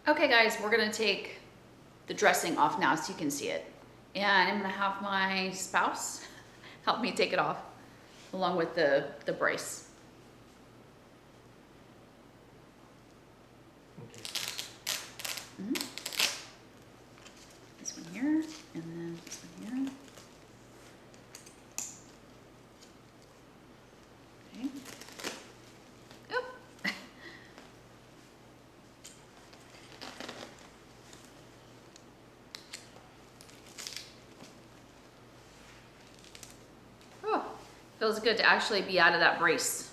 Okay guys, we're gonna take the dressing off now so you can see it. And I'm gonna have my spouse help me take it off along with the brace. Okay. This one here, and then this one here. Okay. Oh. Oh, feels good to actually be out of that brace.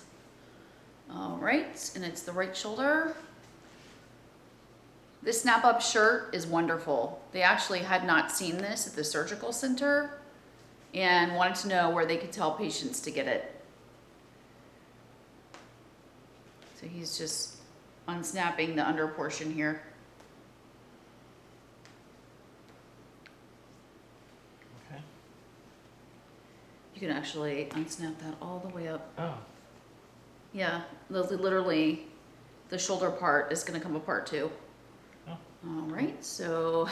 All right, and it's the right shoulder. This snap-up shirt is wonderful. They actually had not seen this at the surgical center and wanted to know where they could tell patients to get it. So he's just unsnapping the under portion here. Okay. You can actually unsnap that all the way up. Oh. Yeah, literally the shoulder part is gonna come apart too. Oh. All right, so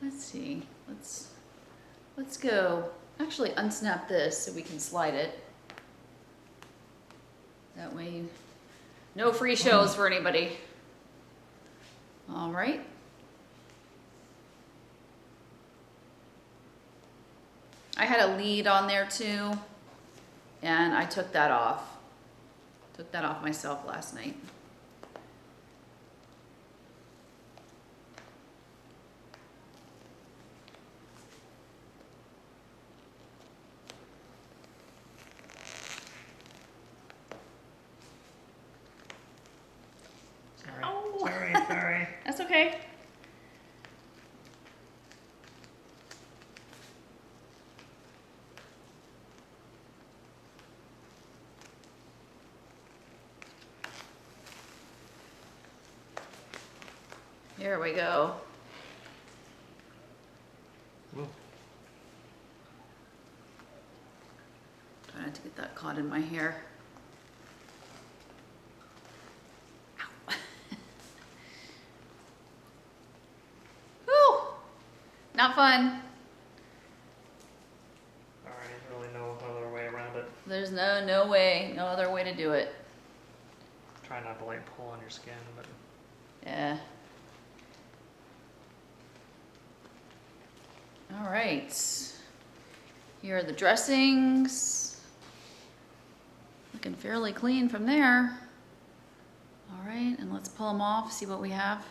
let's see, let's go, actually unsnap this so we can slide it. That way, no free shows for anybody. All right. I had a lead on there too, and I took that off. Took that off myself last night. Sorry. Ow. Sorry. That's okay. Here we go. Whoa. Try not to get that caught in my hair. Ow. Whew. Not fun. Alright, really no other way around it. There's no way, no other way to do it. Try not to like pull on your skin, but Yeah. All right. Here are the dressings. Looking fairly clean from there. All right, and let's pull them off, see what we have.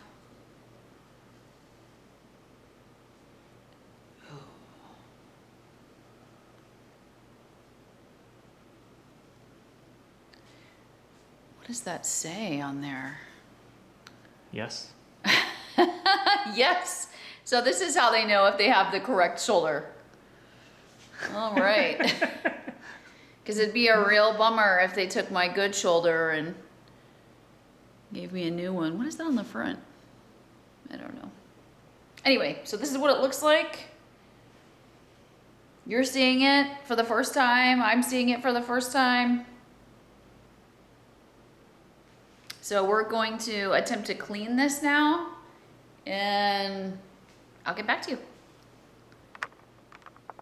What does that say on there? yes. Yes. So this is how they know if they have the correct shoulder. All right. Because it'd be a real bummer if they took my good shoulder and gave me a new one. What is that on the front? I don't know. Anyway, so this is what it looks like. You're seeing it for the first time. I'm seeing it for the first time. So we're going to attempt to clean this now, and I'll get back to you.